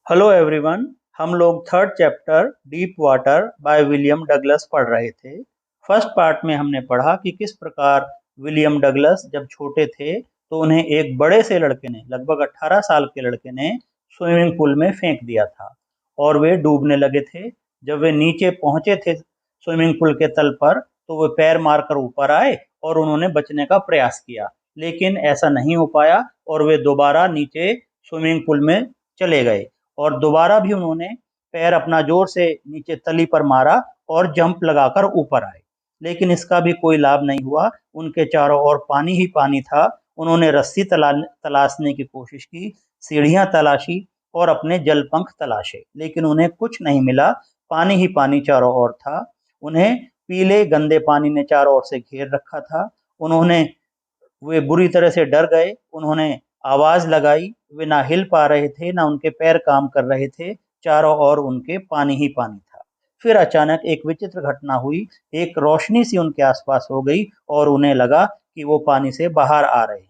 Hello everyone. हम लोग third chapter deep water by William Douglas पढ़ रहे थे। फर्स्ट पार्ट में हमने पढ़ा कि किस प्रकार विलियम डगलस जब छोटे थे तो उन्हें एक बड़े से लड़के ने, लगभग 18 साल के लड़के ने स्विमिंग पूल में फेंक दिया था और वे डूबने लगे थे। जब वे नीचे पहुंचे थे स्विमिंग पूल के तल पर तो वे पैर मारकर ऊपर आए और उन्होंने बचने का प्रयास किया, लेकिन ऐसा नहीं हो पाया और वे दोबारा नीचे स्विमिंग पूल में चले गए और दोबारा भी उन्होंने पैर अपना जोर से नीचे तली पर मारा और जंप लगाकर ऊपर आए, लेकिन इसका भी कोई लाभ नहीं हुआ। उनके चारों ओर पानी ही पानी था। उन्होंने रस्सी तलाशने की कोशिश की, सीढ़ियां तलाशी और अपने जलपंख तलाशे, लेकिन उन्हें कुछ नहीं मिला। पानी ही पानी चारों ओर था। उन्हें पीले गंदे पानी ने चारों ओर से घेर रखा था। उन्होंने वे बुरी तरह से डर गए। उन्होंने आवाज लगाई। वे ना हिल पा रहे थे, ना उनके पैर काम कर रहे थे। चारों ओर उनके पानी ही पानी था। फिर अचानक एक विचित्र घटना हुई। एक रोशनी सी उनके आसपास हो गई और उन्हें लगा कि वो पानी से बाहर आ रहे हैं।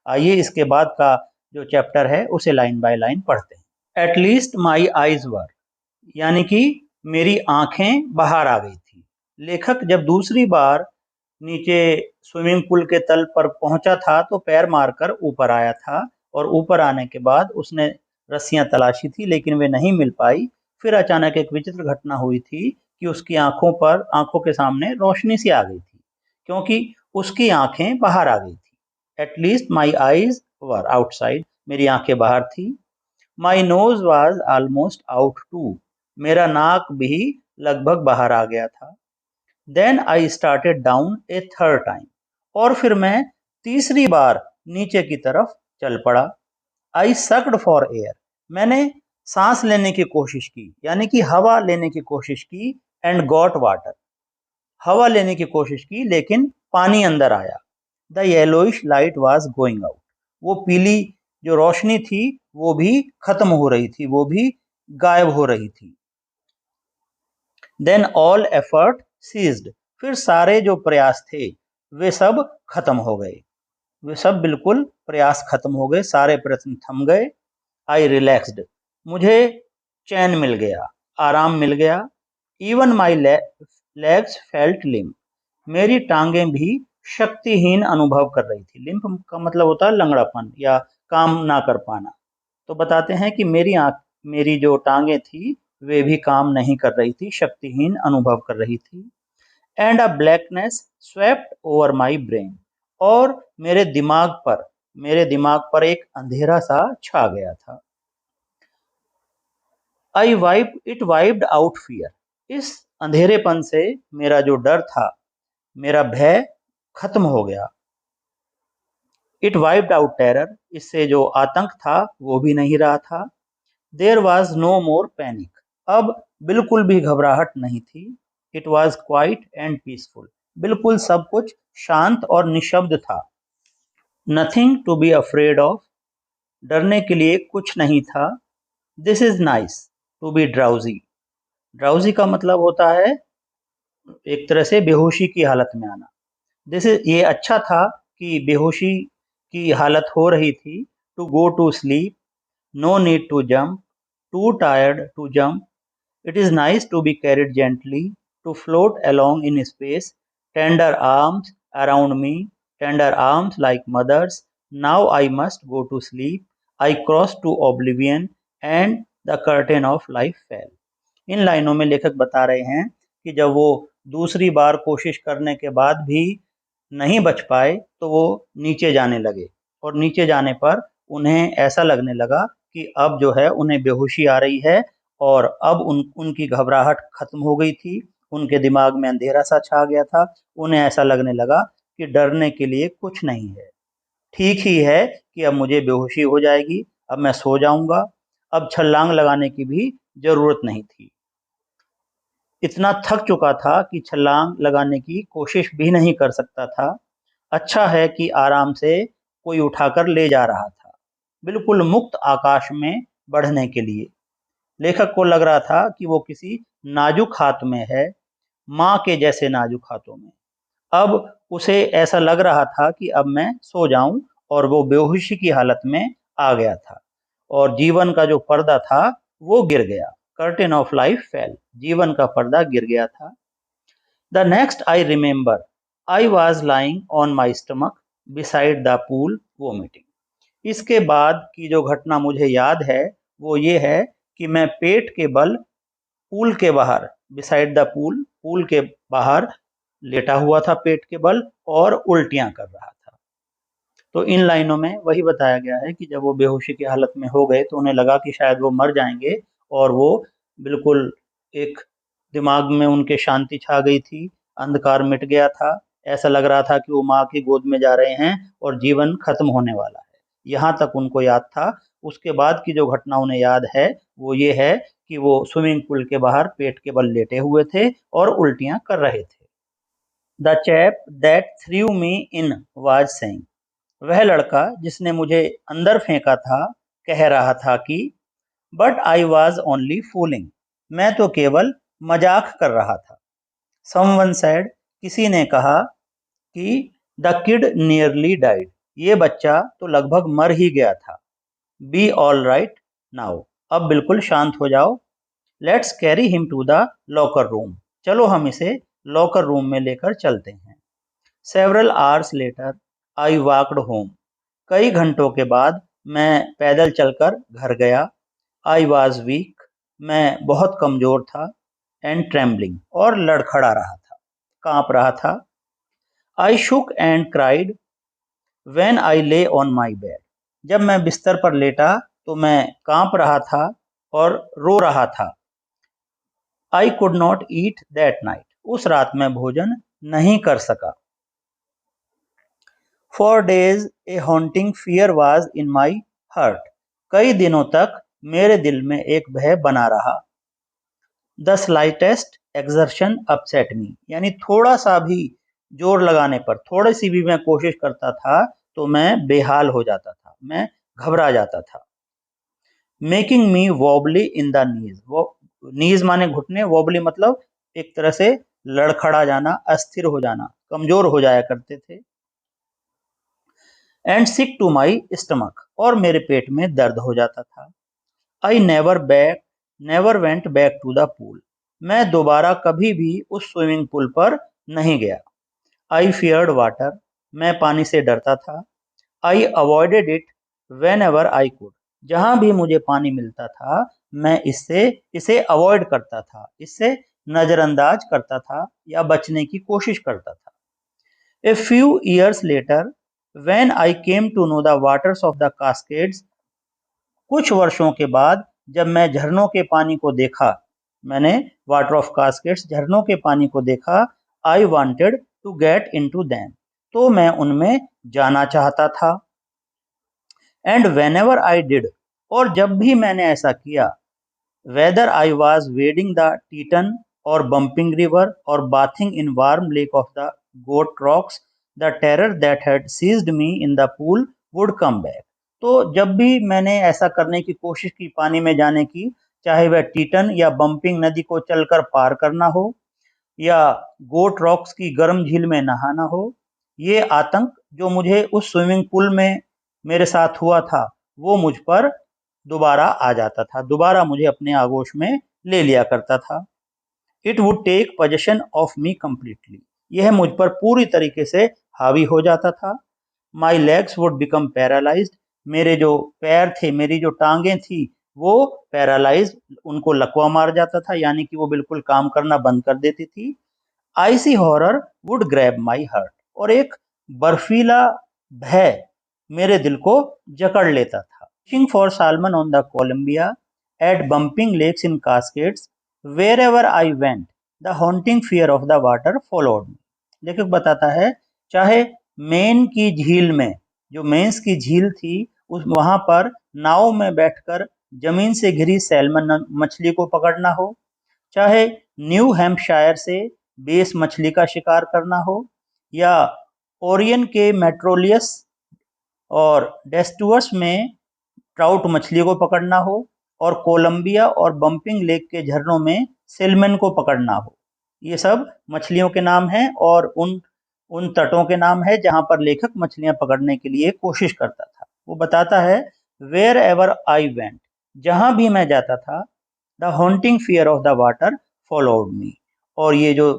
आइए इसके बाद का जो चैप्टर है उसे लाइन बाय लाइन पढ़ते हैं। एटलीस्ट माई आईज वर, यानी कि मेरी आंखें बाहर आ गई थी। लेखक जब दूसरी बार नीचे स्विमिंग पूल के तल पर पहुंचा था तो पैर मारकर ऊपर आया था और ऊपर आने के बाद उसने रस्सियां तलाशी थी, लेकिन वे नहीं मिल पाई। फिर अचानक एक विचित्र घटना हुई थी कि उसकी आंखों के सामने रोशनी सी आ गई थी, क्योंकि उसकी आंखें बाहर आ गई थी। At least my eyes were outside, मेरी आंखें बाहर थी। My nose was almost out too, मेरा नाक भी लगभग बाहर आ गया था। Then I started down a third time, और फिर मैं तीसरी बार नीचे की तरफ चल पड़ा। आई सक्ड फॉर एयर, मैंने सांस लेने की कोशिश की, यानी कि हवा लेने की कोशिश की। एंड गॉट वाटर, हवा लेने की कोशिश की लेकिन पानी अंदर आया। The yellowish light was going out, वो पीली जो रोशनी थी वो भी खत्म हो रही थी, वो भी गायब हो रही थी। देन ऑल एफर्ट सीज्ड, फिर सारे जो प्रयास थे वे सब खत्म हो गए। वे सब बिल्कुल प्रयास खत्म हो गए, सारे प्रयत्न थम गए। आई रिलैक्स्ड, मुझे चैन मिल गया, आराम मिल गया। Even my legs felt limp, मेरी टांगें भी शक्तिहीन अनुभव कर रही थी। लिम्प का मतलब होता है लंगड़ापन या काम ना कर पाना। तो बताते हैं कि मेरी जो टांगें थी वे भी काम नहीं कर रही थी, शक्तिहीन अनुभव कर रही थी। And a blackness swept over my brain, और मेरे दिमाग पर एक अंधेरा सा छा गया था। इट वाइप्ड आउट फियर, इस अंधेरेपन से मेरा जो डर था, मेरा भय खत्म हो गया। इट वाइप्ड आउट टेरर, इससे जो आतंक था वो भी नहीं रहा था। There was no more panic, अब बिल्कुल भी घबराहट नहीं थी। It was quiet and peaceful, बिल्कुल सब कुछ शांत और निशब्द था। Nothing to be afraid of, डरने के लिए कुछ नहीं था। This is nice to be drowsy, drowsy का मतलब होता है एक तरह से बेहोशी की हालत में आना। दिस इज, ये अच्छा था कि बेहोशी की हालत हो रही थी। To go to sleep, no need to jump, too tired to jump. It is nice to be carried gently, to float along in space, tender arms around me, tender arms like mothers. Now I must go to sleep. I crossed to oblivion and the curtain of life fell. इन लाइनों में लेखक बता रहे हैं कि जब वो दूसरी बार कोशिश करने के बाद भी नहीं बच पाए तो वो नीचे जाने लगे, और नीचे जाने पर उन्हें ऐसा लगने लगा कि अब जो है उन्हें बेहोशी आ रही है और अब उनकी घबराहट खत्म हो गई थी। उनके दिमाग में अंधेरा सा छा गया था। उन्हें ऐसा लगने लगा कि डरने के लिए कुछ नहीं है, ठीक ही है कि अब मुझे बेहोशी हो जाएगी, अब मैं सो जाऊंगा। अब छलांग लगाने की भी जरूरत नहीं थी। इतना थक चुका था कि छलांग लगाने की कोशिश भी नहीं कर सकता था। अच्छा है कि आराम से कोई उठाकर ले जा रहा था, बिल्कुल मुक्त आकाश में बढ़ने के लिए। लेखक को लग रहा था कि वो किसी नाजुक हाथ में है, माँ के जैसे नाजुक हाथों में। अब उसे ऐसा लग रहा था कि अब मैं सो जाऊं, और वो बेहोशी की हालत में आ गया था। और जीवन का जो पर्दा था वो गिर गया। कर्टेन ऑफ लाइफ फेल, जीवन का पर्दा गिर गया था। The next I remember I was lying on my stomach beside the pool vomiting. इसके बाद की जो घटना मुझे याद है वो ये है कि मैं पेट के बल पूल के बाहर, बिसाइड द पूल, पूल के बाहर लेटा हुआ था पेट के बल और उल्टियां कर रहा था। तो इन लाइनों में वही बताया गया है कि जब वो बेहोशी की हालत में हो गए तो उन्हें लगा कि शायद वो मर जाएंगे, और वो बिल्कुल एक दिमाग में उनके शांति छा गई थी, अंधकार मिट गया था, ऐसा लग रहा था कि वो माँ की गोद में जा रहे हैं और जीवन खत्म होने वाला है, यहाँ तक उनको याद था। उसके बाद की जो घटना उन्हें याद है वो ये है कि वो स्विमिंग पूल के बाहर पेट के बल लेटे हुए थे और उल्टियां कर रहे थे। The chap that through me in was saying, वह लड़का जिसने मुझे अंदर फेंका था कह रहा था कि but I was only fooling, मैं तो केवल मजाक कर रहा था। समवन सेड, किसी ने कहा कि द किड नियरली डाइड, ये बच्चा तो लगभग मर ही गया था। बी ऑल राइट नाउ, अब बिल्कुल शांत हो जाओ। Let's carry him to the locker room, चलो हम इसे लॉकर रूम में लेकर चलते हैं। Several hours later I walked home, कई घंटों के बाद मैं पैदल चलकर घर गया। आई वॉज वीक, मैं बहुत कमजोर था। एंड ट्रेम्बलिंग, और लड़खड़ा रहा था, कांप रहा था। आई शुक एंड क्राइड व्हेन आई ले ऑन माई बेड, जब मैं बिस्तर पर लेटा तो मैं कांप रहा था और रो रहा था। I could not eat that night, उस रात मैं भोजन नहीं कर सका। For days A haunting fear was in my heart, कई दिनों तक मेरे दिल में एक भय बना रहा। द स्लाइटेस्ट एक्सर्शन अपसेट मी, यानी थोड़ा सा भी जोर लगाने पर, थोड़ी सी भी मैं कोशिश करता था तो मैं बेहाल हो जाता था, मैं घबरा जाता था। Making me wobbly in the knees, वो नीज माने घुटने, वॉबली मतलब एक तरह से लड़खड़ा जाना, अस्थिर हो जाना, कमजोर हो जाया करते थे। And sick to my stomach, और मेरे पेट में दर्द हो जाता था। I never went back to the pool, मैं दोबारा कभी भी उस स्विमिंग पूल पर नहीं गया। आई फियर्ड वाटर, मैं पानी से डरता था। I avoided it whenever I could, जहां भी मुझे पानी मिलता था मैं इसे अवॉइड करता था, इससे नजरअंदाज करता था या बचने की कोशिश करता था। A few years later when I came to know the waters of the Cascades, कुछ वर्षों के बाद जब मैं झरनों के पानी को देखा, मैंने वाटर ऑफ कास्केड्स, झरनों के पानी को देखा। I wanted to get into them, तो मैं उनमें जाना चाहता था। एंड वेनेवर आई डिड, और जब भी मैंने ऐसा किया, whether I was wading the Teton और बम्पिंग रिवर और bathing in Warm Lake of the Goat Rocks, the terror that had seized me in the pool would come back. तो जब भी मैंने ऐसा करने की कोशिश की, पानी में जाने की, चाहे वह टीटन या बम्पिंग नदी को चलकर पार करना हो या गोट रॉक्स की गर्म झील में नहाना हो, ये आतंक जो मुझे उस स्विमिंग पूल में मेरे साथ हुआ था वो मुझ पर दोबारा आ जाता था, दोबारा मुझे अपने आगोश में ले लिया करता था। It would take possession of me completely, यह मुझ पर पूरी तरीके से हावी हो जाता था। My legs would become paralysed, मेरे जो पैर थे, मेरी जो टांगें थी वो पैरालाइज, उनको लकवा मार जाता था, यानी कि वो बिल्कुल काम करना बंद कर देती थी। Icy horror would grab my heart, और एक बर्फीला भय मेरे दिल को जकड़ लेता था। Fishing for salmon on the Columbia, at Bumping Lakes in Cascades, wherever I went the haunting fear of the water followed me. लेखक बताता है, चाहे मेन की झील में, जो मेंस की झील थी, उस वहां पर नाव में बैठकर जमीन से घिरी सैल्मन मछली को पकड़ना हो, चाहे न्यू हैम्पशायर से बेस मछली का शिकार करना हो, या ओरियन के मेट्रोलियस और डेस्टुअर्स में ट्राउट मछली को पकड़ना हो, और कोलंबिया और बम्पिंग लेक के झरनों में सेलमन को पकड़ना हो, ये सब मछलियों के नाम हैं और उन उन तटों के नाम है जहां पर लेखक मछलियां पकड़ने के लिए कोशिश करता था। वो बताता है, वेयर एवर आई वेंट, जहां भी मैं जाता था, the haunting fear of the water followed मी, और ये जो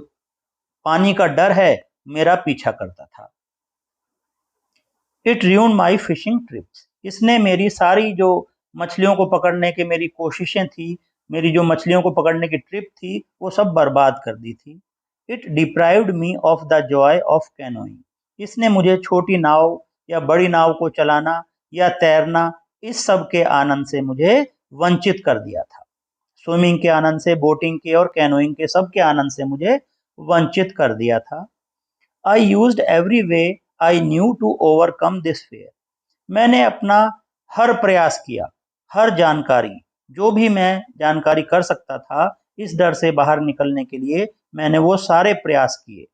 पानी का डर है मेरा पीछा करता था। It ruined my fishing trips, इसने मेरी सारी जो मछलियों को पकड़ने की मेरी कोशिशें थी, मेरी जो मछलियों को पकड़ने की ट्रिप थी, वो सब बर्बाद कर दी थी। It deprived me of the Joy of canoeing, इसने मुझे छोटी नाव या बड़ी नाव को चलाना या तैरना, इस सब के आनंद से मुझे वंचित कर दिया था। स्विमिंग के आनंद से, बोटिंग के और कैनोइंग के सब के आनंद से मुझे वंचित कर दिया था। I used every way I knew to overcome this fear, मैंने अपना हर प्रयास किया, हर जानकारी, जो भी मैं जानकारी कर सकता था इस डर से बाहर निकलने के लिए, मैंने वो सारे प्रयास किए।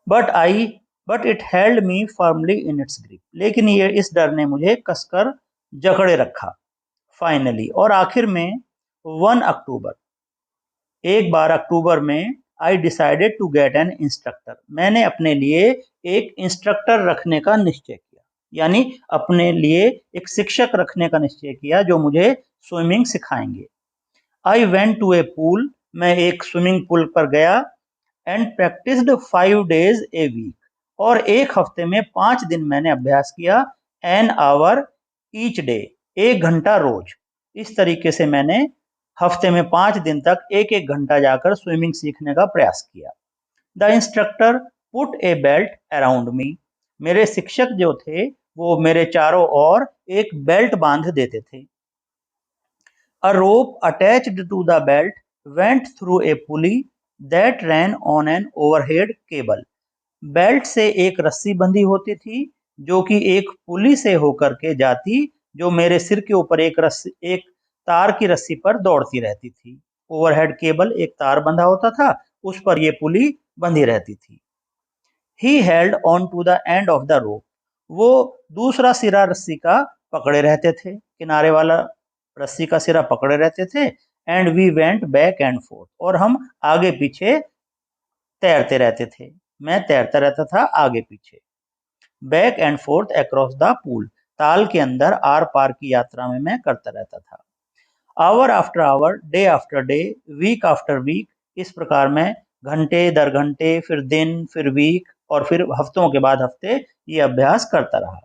But it held me firmly in its grip, लेकिन ये इस डर ने मुझे कसकर जकड़े रखा। फाइनली, और आखिर में 1 अक्टूबर, एक बार अक्टूबर में, I decided to get an instructor, मैंने अपने लिए एक इंस्ट्रक्टर रखने का निश्चय किया, यानी अपने लिए एक शिक्षक रखने का निश्चय किया जो मुझे स्विमिंग सिखाएंगे। I went to a pool, मैं एक स्विमिंग पूल पर गया, and practised 5 days a week, और एक हफ्ते में 5 दिन मैंने अभ्यास किया। एन आवर ईच डे, 1 घंटा रोज। इस तरीके से मैंने हफ्ते में 5 दिन तक 1-1 घंटा जाकर स्विमिंग सीखने का प्रयास किया। The instructor put A belt around me, मेरे शिक्षक जो थे वो मेरे चारों ओर एक बेल्ट बांध देते थे। A rope attached to the belt went through a pulley that ran on an overhead cable. Belt से एक रस्सी बंधी होती थी जो कि एक पुली से होकर के जाती, जो मेरे सिर के ऊपर एक तार की रस्सी पर दौड़ती रहती थी। ओवरहेड केबल, एक तार बंधा होता था, उस पर यह पुली बंधी रहती थी। He held on to the end of the rope, वो दूसरा सिरा रस्सी का पकड़े रहते थे, किनारे वाला रस्सी का सिरा पकड़े रहते थे। And we went back and forth, और हम आगे पीछे तैरते रहते थे, मैं तैरता रहता था आगे पीछे। Back and fourth across the pool, ताल के अंदर आर पार की यात्रा में मैं करता रहता था। Hour after hour, day after day, week after week, इस प्रकार मैं घंटे दर घंटे, फिर दिन, फिर वीक, और फिर हफ्तों के बाद हफ्ते ये अभ्यास करता रहा।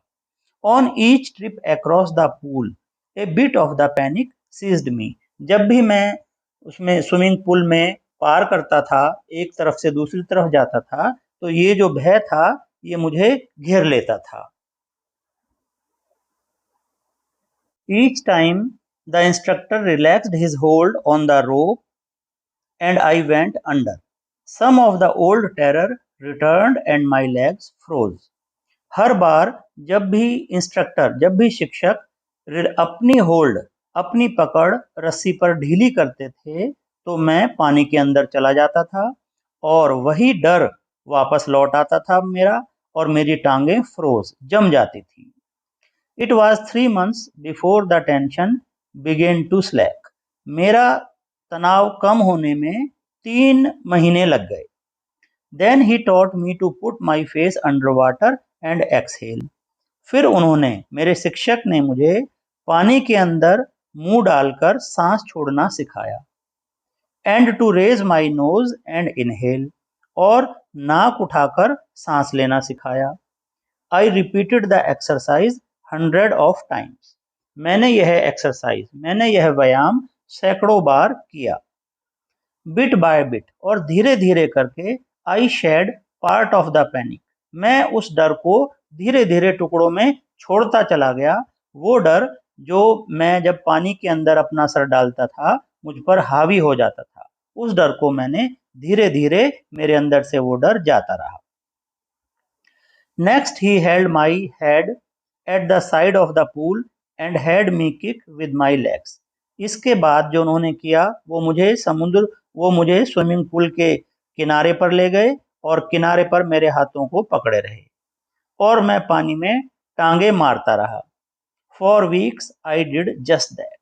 On each trip across the pool a bit of the panic seized me, जब भी मैं उसमें स्विमिंग पूल में पार करता था, एक तरफ से दूसरी तरफ जाता था, तो ये जो भय था ये मुझे घेर लेता था। Each time the instructor relaxed his hold on the rope and I went under. Some of the old terror returned and my legs froze. हर बार जब भी शिक्षक अपनी होल्ड, अपनी पकड़ रस्सी पर ढीली करते थे, तो मैं पानी के अंदर चला जाता था, और वही डर वापस लौट आता था मेरा, और मेरी टांगें जम जाती थी। It was 3 months before the tension began to slack. मेरा तनाव कम होने में 3 महीने लग गए। Then he taught me to put my face under water and exhale. फिर उन्होंने, मेरे शिक्षक ने मुझे पानी के अंदर मुंह डालकर सांस छोड़ना सिखाया। And to raise my nose and inhale, और नाक उठाकर सांस लेना सिखाया। I repeated the exercise 100 times. मैंने यह व्यायाम सैकड़ों बार किया। बिट बाय बिट, और धीरे धीरे करके, I shed part of the panic, मैं उस डर को धीरे धीरे टुकड़ों में छोड़ता चला गया। वो डर जो मैं जब पानी के अंदर अपना सर डालता था मुझ पर हावी हो जाता था, उस डर को मैंने धीरे धीरे, मेरे अंदर से वो डर जाता रहा। Next he held my head at the side of the pool and had me kick with my legs. इसके बाद जो उन्होंने किया वो मुझे स्विमिंग पूल के किनारे पर ले गए, और किनारे पर मेरे हाथों को पकड़े रहे, और मैं पानी में टांगे मारता रहा। For weeks I did just that.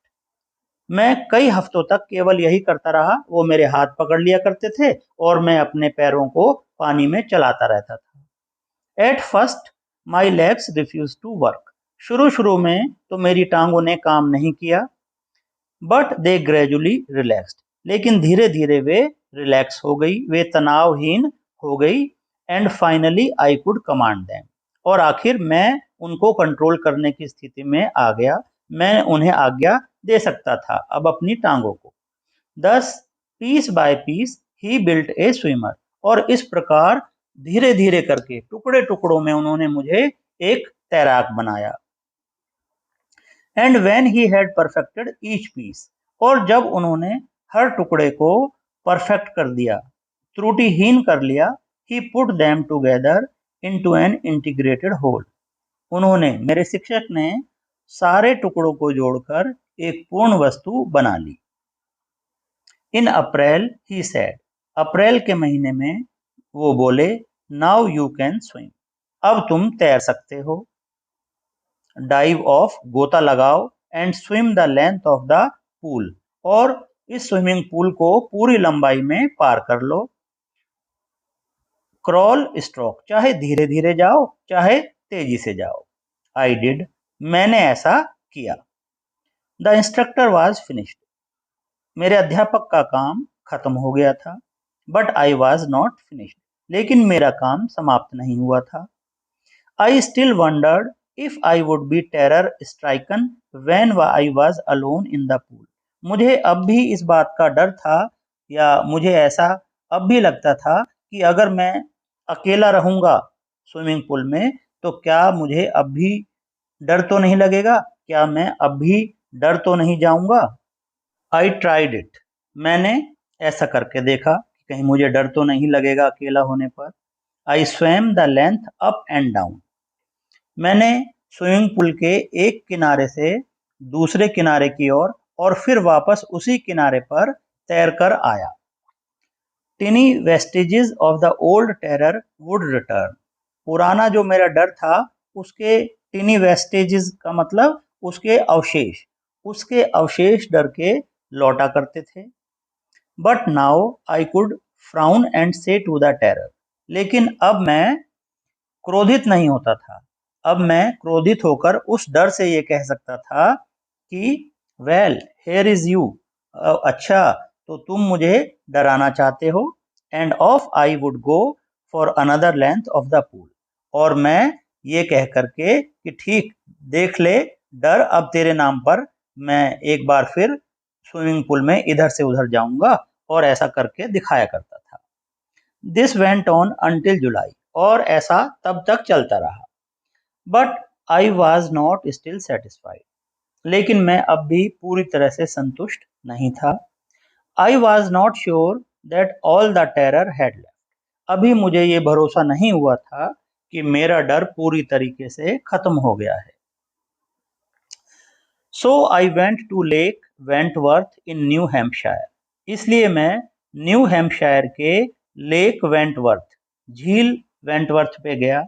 मैं कई हफ्तों तक केवल यही करता रहा, वो मेरे हाथ पकड़ लिया करते थे और मैं अपने पैरों को पानी में चलाता रहता था। At first, my legs refused to work. शुरू शुरू में तो मेरी टांगों ने काम नहीं किया, बट दे ग्रेजुअली रिलैक्स्ड, लेकिन धीरे धीरे वे रिलैक्स हो गई, वे तनावहीन हो गई। And finally I could command them, और आखिर मैं उनको कंट्रोल करने की स्थिति में आ गया, मैं उन्हें आज्ञा दे सकता था अब अपनी टांगों को। Thus piece by piece he built a swimmer, और इस प्रकार धीरे धीरे करके टुकड़े टुकड़ों में उन्होंने मुझे एक तैराक बनाया। And when he had perfected each piece, और जब उन्होंने हर टुकड़े को परफेक्ट कर दिया, त्रुटिहीन कर लिया, he put them together into an integrated whole, उन्होंने, मेरे शिक्षक ने, सारे टुकड़ों को जोड़कर एक पूर्ण वस्तु बना ली। इन अप्रैल ही सेड, अप्रैल के महीने में वो बोले, नाउ यू कैन स्विम, अब तुम तैर सकते हो। डाइव ऑफ, गोता लगाओ, and swim the length of the pool, और इस स्विमिंग पूल को पूरी लंबाई में पार कर लो। क्रॉल स्ट्रोक, चाहे धीरे धीरे जाओ चाहे तेजी से जाओ। आई डिड, मैंने ऐसा किया। द इंस्ट्रक्टर वॉज फिनिश्ड, मेरे अध्यापक का काम खत्म हो गया था। But I was not finished, लेकिन मेरा काम समाप्त नहीं हुआ था। I still wondered if I would be terror stricken when I was alone in the pool. मुझे अब भी इस बात का डर था, या मुझे ऐसा अब भी लगता था कि अगर मैं अकेला रहूंगा स्विमिंग पूल में, तो क्या मुझे अब भी डर तो नहीं लगेगा, क्या मैं अब भी डर तो नहीं जाऊंगा। आई ट्राइड इट, मैंने ऐसा करके देखा कि कहीं मुझे डर तो नहीं लगेगा अकेला होने पर। आई swum the length up and down, मैंने स्विमिंग पूल के एक किनारे से दूसरे किनारे की ओर और फिर वापस उसी किनारे पर तैरकर आया। Tiny vestiges of the old terror would return, पुराना जो मेरा डर था उसके टिनी वेस्टेजेस का मतलब उसके अवशेष डर के लौटा करते थे। But now I could frown and से टू द टेरर, लेकिन अब मैं क्रोधित नहीं होता था, अब मैं क्रोधित होकर उस डर से ये कह सकता था कि वेल हेयर इज यू, अच्छा तो तुम मुझे डराना चाहते हो। End of I would go for another length of the pool, और मैं ये कह करके कि ठीक देख ले डर, अब तेरे नाम पर मैं एक बार फिर स्विमिंग पूल में इधर से उधर जाऊंगा, और ऐसा करके दिखाया करता था। दिस वेंट ऑन अंटिल जुलाई, और ऐसा तब तक चलता रहा। But I was not still satisfied, लेकिन मैं अब भी पूरी तरह से संतुष्ट नहीं था। I was not sure that all the terror had left, अभी मुझे ये भरोसा नहीं हुआ था कि मेरा डर पूरी तरीके से खत्म हो गया है। So I went to Lake Wentworth in New Hampshire, इसलिए मैं न्यू हैम्पशायर के लेक वेंटवर्थ, झील वेंटवर्थ पे गया।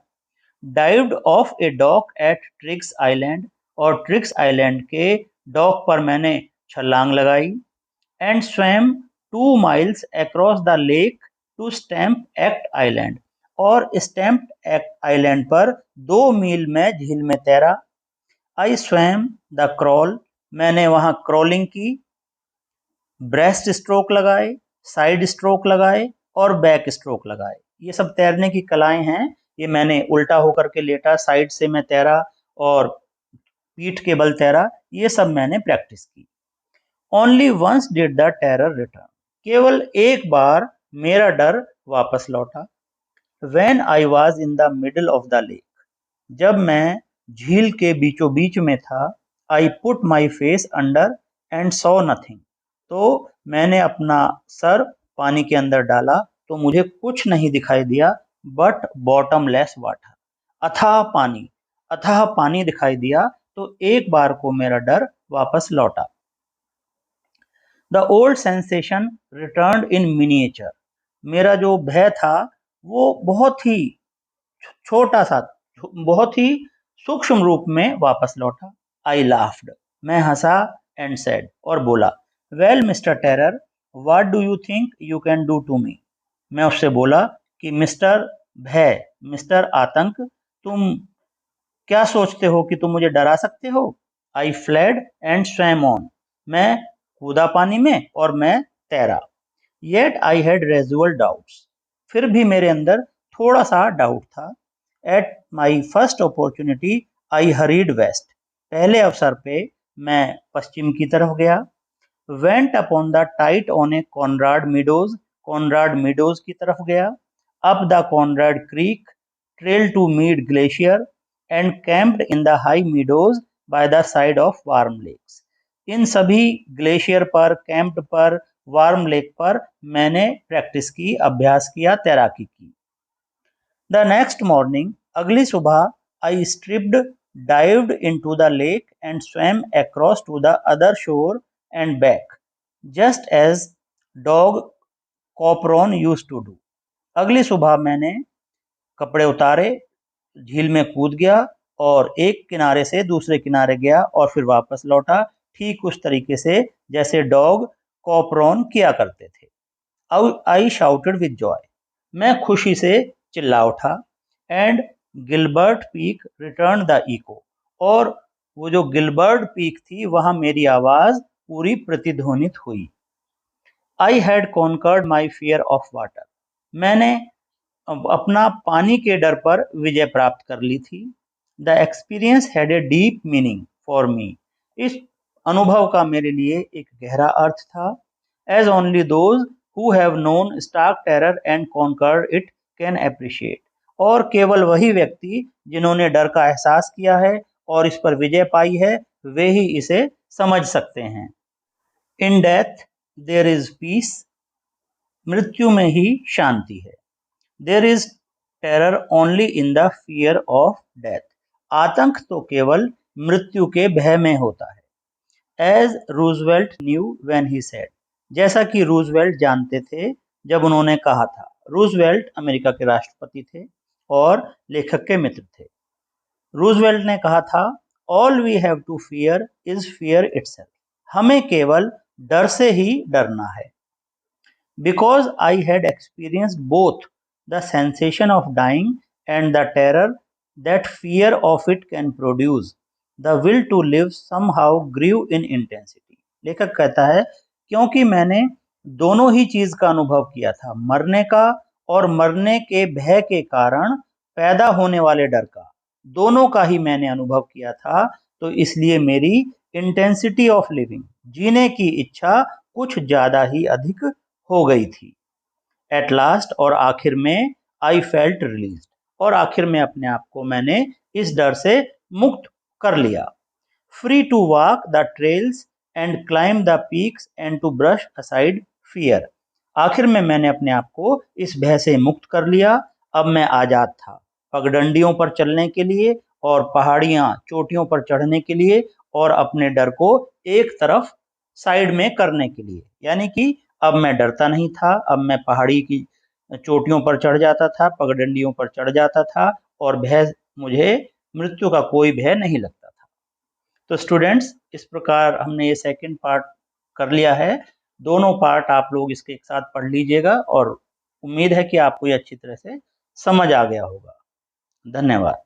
Dived off a dock at Triggs Island, और ट्रिक्स आइलैंड के डॉक पर मैंने छलांग लगाई। And swam 2 miles across the lake to Stamp Act Island, और स्टैम्प एक्ट आइलैंड पर 2 मील में झील में तैरा। आई स्वैम द क्रॉल, मैंने वहां क्रॉलिंग की। ब्रेस्ट स्ट्रोक लगाए, साइड स्ट्रोक लगाए, और बैक स्ट्रोक लगाए। ये सब तैरने की कलाएं हैं, ये मैंने उल्टा होकर के लेटा, साइड से मैं तैरा, और पीठ के बल तैरा, ये सब मैंने प्रैक्टिस की। Only once did the terror return, केवल एक बार मेरा डर वापस लौटा। When I was in the middle of the lake, जब मैं झील के बीचों बीच में था। I put my face under and saw nothing, तो मैंने अपना सर पानी के अंदर डाला तो मुझे कुछ नहीं दिखाई दिया, बट बॉटमलेस वाटर, अथाह पानी दिखाई दिया, तो एक बार को मेरा डर वापस लौटा। The old sensation returned in miniature, मेरा जो भय था वो बहुत ही छोटा सा, बहुत ही सूक्ष्म रूप में वापस लौटा। आई लाफ्ड, मैं हंसा, एंड सेड, और बोला, well mister terror, what do you think you can do to me, मैं उससे बोला कि मिस्टर भय, मिस्टर आतंक, तुम क्या सोचते हो कि तुम मुझे डरा सकते हो? I fled and swam on. मैं कूदा पानी में और मैं तैरा। Yet I had residual doubts. फिर भी मेरे अंदर थोड़ा सा डाउट था। At my first opportunity I hurried west. पहले अवसर पे मैं पश्चिम की तरफ गया। Went upon the Tieton a Conrad Meadows. Conrad Meadows की तरफ गया। Up the Conrad Creek, trail to Meade Glacier and camped in the high meadows by the side of warm lakes. इन सभी ग्लेशियर पर, कैंप्ड पर, warm lake पर मैंने practice की, अभ्यास किया, तैराकी की। द नेक्स्ट मॉर्निंग, अगली सुबह, आई stripped, dived into the lake and swam across to the other shore and back, just as dog Copron used to do. अगली सुबह मैंने कपड़े उतारे, झील में कूद गया और एक किनारे से दूसरे किनारे गया और फिर वापस लौटा, ठीक उस तरीके से जैसे डॉग कॉपरॉन किया करते थे। I shouted with joy. मैं खुशी से चिल्ला उठा। And Gilbert Peak return the echo. और वो जो गिलबर्ट पीक थी वहां मेरी आवाज पूरी प्रतिध्वनित हुई। I had conquered my fear of water. मैंने अपना पानी के डर पर विजय प्राप्त कर ली थी। The experience had a deep meaning for me. इस अनुभव का मेरे लिए एक गहरा अर्थ था। As only those who have known stark terror and conquered it can appreciate. और केवल वही व्यक्ति जिन्होंने डर का एहसास किया है और इस पर विजय पाई है, वे ही इसे समझ सकते हैं। In death there is peace. मृत्यु में ही शांति है। There is terror only in the fear of death. आतंक तो केवल मृत्यु के भय में होता है। As Roosevelt knew when he said. जैसा कि रूजवेल्ट जानते थे जब उन्होंने कहा था। रूजवेल्ट अमेरिका के राष्ट्रपति थे और लेखक के मित्र थे। रूजवेल्ट ने कहा था, all we have to fear is fear itself. हमें केवल डर से ही डरना है। Because I had experienced both the sensation of dying and the terror that fear of it can produce, the will to live somehow grew in intensity. लेखक कहता है, क्योंकि मैंने दोनों ही चीज का अनुभव किया था, मरने का और मरने के भय के कारण पैदा होने वाले डर का, दोनों का ही मैंने अनुभव किया था। तो इसलिए मेरी इंटेंसिटी ऑफ लिविंग, जीने की इच्छा कुछ ज्यादा ही अधिक हो गई थी। एट लास्ट, और आखिर में, आई फेल्ट रिलीज, और आखिर में अपने आप को मैंने इस डर से मुक्त कर लिया। Free to walk the trails and climb the peaks and to brush aside fear. आखिर में मैंने अपने आप को इस भय से मुक्त कर लिया। अब मैं आजाद था, पगडंडियों पर चलने के लिए और पहाड़ियां, चोटियों पर चढ़ने के लिए और अपने डर को एक तरफ साइड में करने के लिए। यानी कि अब मैं डरता नहीं था। अब मैं पहाड़ी की चोटियों पर चढ़ जाता था, पगडंडियों पर चढ़ जाता था और मुझे मृत्यु का कोई भय नहीं लगता था। तो स्टूडेंट्स, इस प्रकार हमने ये सेकंड पार्ट कर लिया है। दोनों पार्ट आप लोग इसके एक साथ पढ़ लीजिएगा और उम्मीद है कि आपको ये अच्छी तरह से समझ आ गया होगा। धन्यवाद।